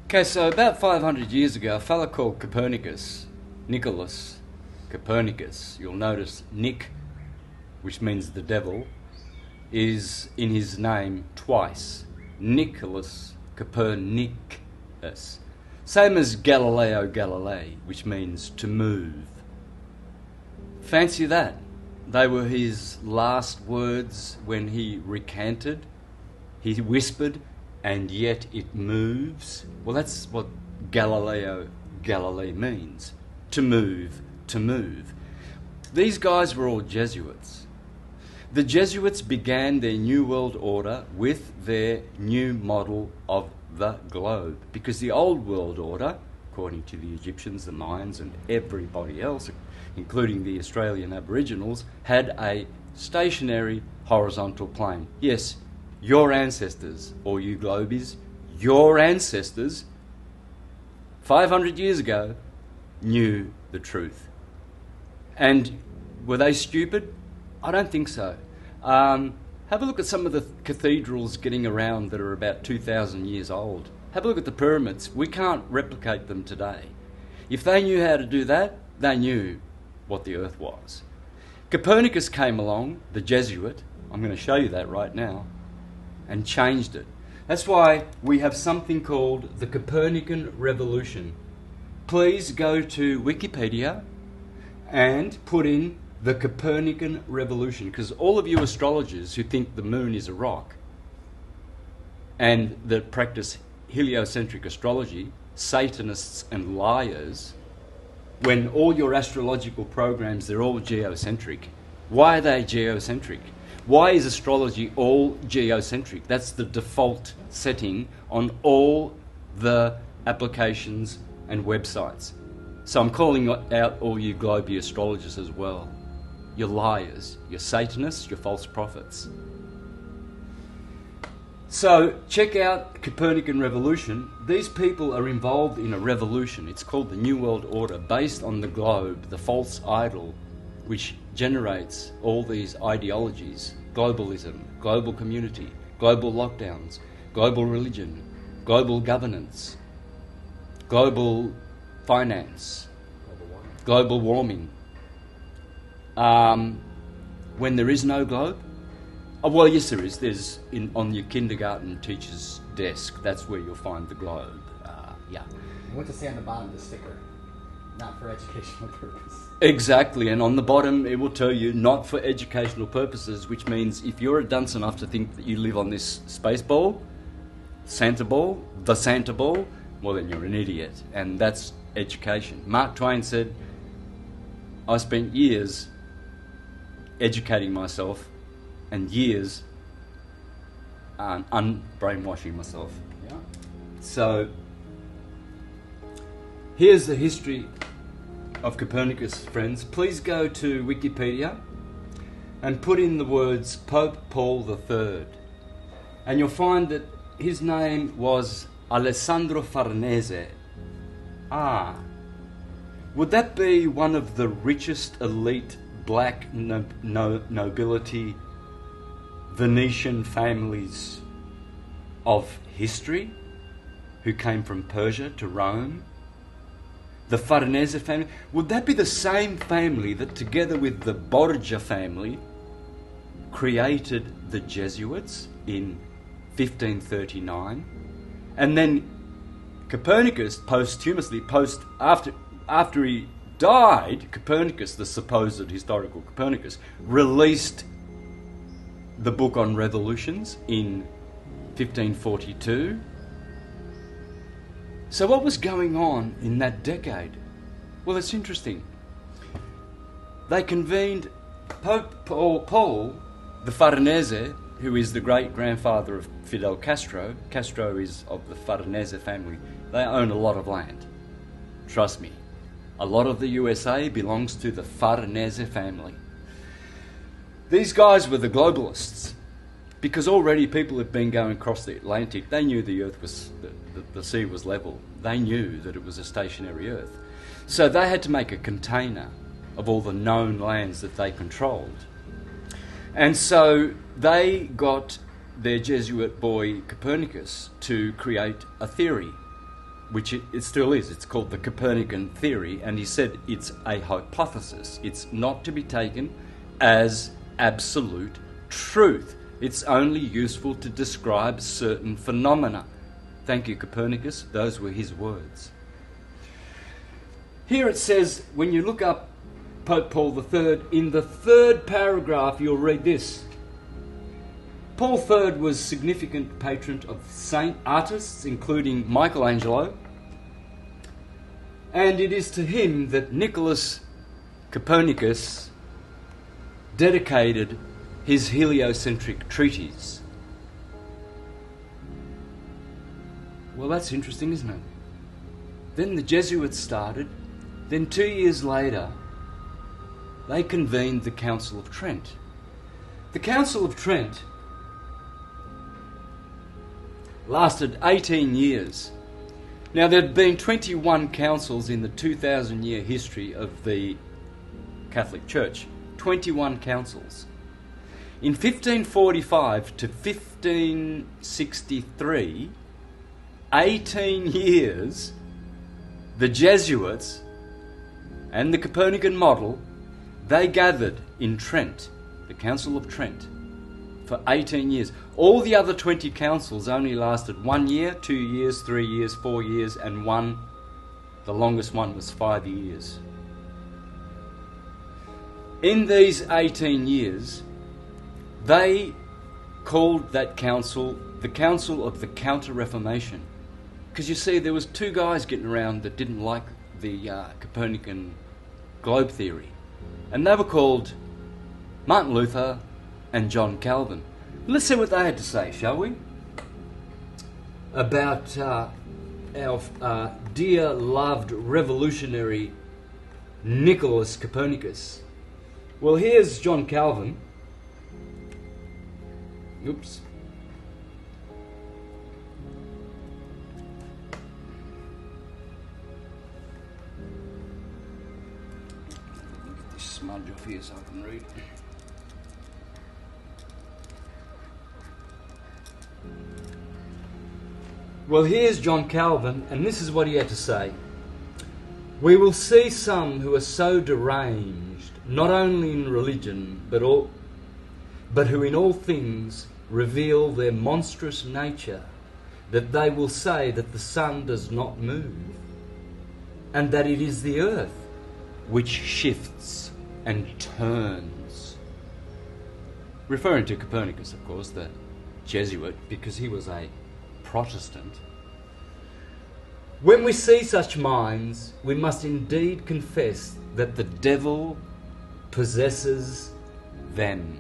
Okay, so about 500 years ago, a fellow called Nicholas Copernicus, you'll notice Nick, which means the devil, is in his name twice. Nicholas Copernicus. Same as Galileo Galilei, which means to move. Fancy that. They were his last words when he recanted. He whispered, and yet it moves. Well, that's what Galileo Galilei means. To move, to move. These guys were all Jesuits. The Jesuits began their New World Order with their new model of the globe, because the old world order, according to the Egyptians, the Mayans and everybody else, including the Australian Aboriginals, had a stationary horizontal plane. Yes, your ancestors, or you globies, your ancestors 500 years ago knew the truth. And were they stupid? I don't think so. Have a look at some of the cathedrals getting around that are about 2,000 years old. Have a look at the pyramids. We can't replicate them today. If they knew how to do that, they knew what the earth was. Copernicus came along, the Jesuit, I'm going to show you that right now, and changed it. That's why we have something called the Copernican Revolution. Please go to Wikipedia and put in the Copernican Revolution, because all of you astrologers who think the moon is a rock and that practice heliocentric astrology, Satanists and liars, when all your astrological programs, they're all geocentric. Why are they geocentric? Why is astrology all geocentric? That's the default setting on all the applications and websites. So I'm calling out all you global astrologers as well. You're liars, you're Satanists, you're false prophets. So check out Copernican Revolution. These people are involved in a revolution. It's called the New World Order, based on the globe, the false idol, which generates all these ideologies: globalism, global community, global lockdowns, global religion, global governance, global finance, global warming. When there is no globe? Oh, well, yes, there is. There's on your kindergarten teacher's desk. That's where you'll find the globe. Yeah. What to say on the bottom of the sticker? Not for educational purpose. Exactly, and on the bottom it will tell you not for educational purposes, which means if you're a dunce enough to think that you live on this space ball, Santa ball, the Santa ball, well then you're an idiot, and that's education. Mark Twain said, I spent years educating myself and years unbrainwashing myself. Yeah. So here's the history of Copernicus, friends. Please go to Wikipedia and put in the words Pope Paul III, and you'll find that his name was Alessandro Farnese. Would that be one of the richest elite black nobility Venetian families of history who came from Persia to Rome? The Farnese family? Would that be the same family that, together with the Borgia family, created the Jesuits in 1539? And then Copernicus posthumously, after he died, Copernicus, the supposed historical Copernicus, released the book on revolutions in 1542. So what was going on in that decade? Well, it's interesting. They convened Pope Paul, the Farnese, who is the great-grandfather of Fidel Castro. Castro is of the Farnese family. They own a lot of land. Trust me. A lot of the USA belongs to the Farnese family. These guys were the globalists, because already people had been going across the Atlantic. They knew the earth was, the sea was level. They knew that it was a stationary earth. So they had to make a container of all the known lands that they controlled. And so they got their Jesuit boy Copernicus to create a theory. which it still is. It's called the Copernican theory, and he said it's a hypothesis. It's not to be taken as absolute truth. It's only useful to describe certain phenomena. Thank you, Copernicus. Those were his words. Here it says, when you look up Pope Paul III, in the third paragraph you'll read this. Paul III was significant patron of saint artists, including Michelangelo, and it is to him that Nicholas Copernicus dedicated his heliocentric treatise. Well, that's interesting, isn't it? Then the Jesuits started. Then 2 years later, they convened the Council of Trent. The Council of Trent lasted 18 years. Now, there had been 21 councils in the 2,000-year history of the Catholic Church. 21 councils. In 1545 to 1563, 18 years, the Jesuits and the Copernican model, they gathered in Trent, the Council of Trent, for 18 years. All the other 20 councils only lasted 1 year, 2 years, 3 years, 4 years, and one, the longest one, was 5 years. In these 18 years, they called that council the Council of the Counter-Reformation. Because you see, there was two guys getting around that didn't like the Copernican globe theory. And they were called Martin Luther and John Calvin. Let's see what they had to say, shall we? About our dear, loved, revolutionary Nicholas Copernicus. Well, here's John Calvin. Oops. Get this smudge off here so I can read. Well, here's John Calvin, and this is what he had to say. We will see some who are so deranged, not only in religion, but who in all things reveal their monstrous nature, that they will say that the sun does not move, and that it is the earth which shifts and turns. Referring to Copernicus, of course, the Jesuit, because he was a Protestant. When we see such minds, we must indeed confess that the devil possesses them.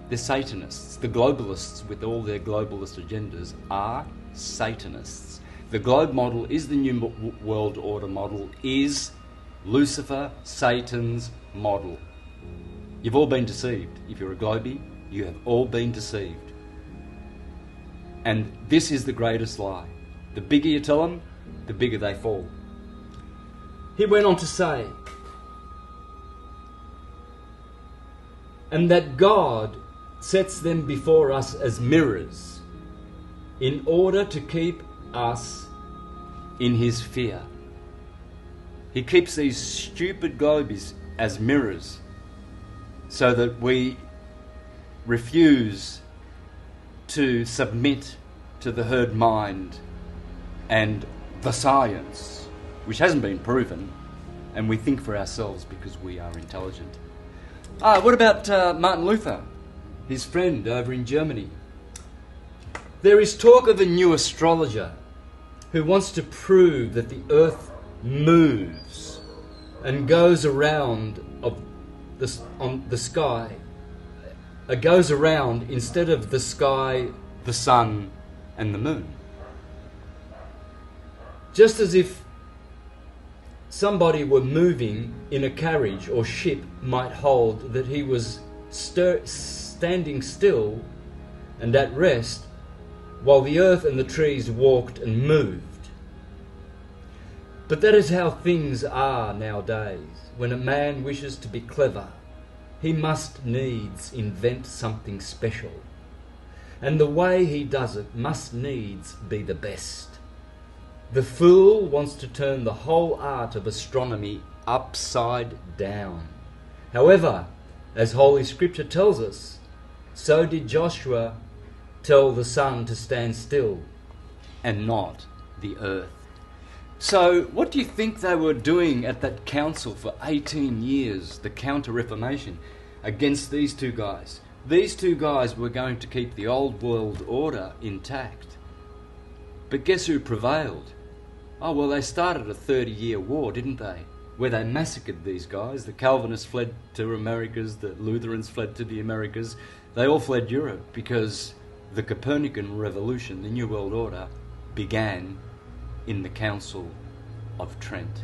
They're Satanists. The globalists, with all their globalist agendas, are Satanists. The globe model is the New World Order model, is Lucifer, Satan's model. You've all been deceived. If you're a globie, you have all been deceived. And this is the greatest lie. The bigger you tell them, the bigger they fall. He went on to say, and that God sets them before us as mirrors in order to keep us in his fear. He keeps these stupid globies as mirrors so that we refuse to submit to the herd mind and the science, which hasn't been proven, and we think for ourselves because we are intelligent. What about Martin Luther, his friend over in Germany? There is talk of a new astrologer who wants to prove that the earth moves and goes around on the sky. Goes around instead of the sky, the sun, and the moon. Just as if somebody were moving in a carriage or ship might hold that he was standing still and at rest while the earth and the trees walked and moved. But that is how things are nowadays. When a man wishes to be clever, he must needs invent something special, and the way he does it must needs be the best. The fool wants to turn the whole art of astronomy upside down. However, as Holy Scripture tells us, so did Joshua tell the sun to stand still and not the earth. So, what do you think they were doing at that council for 18 years, the Counter-Reformation, against these two guys? These two guys were going to keep the old world order intact. But guess who prevailed? Oh, well, they started a 30-year war, didn't they? Where they massacred these guys. The Calvinists fled to Americas, the Lutherans fled to the Americas. They all fled Europe because the Copernican Revolution, the New World Order, began in the Council of Trent.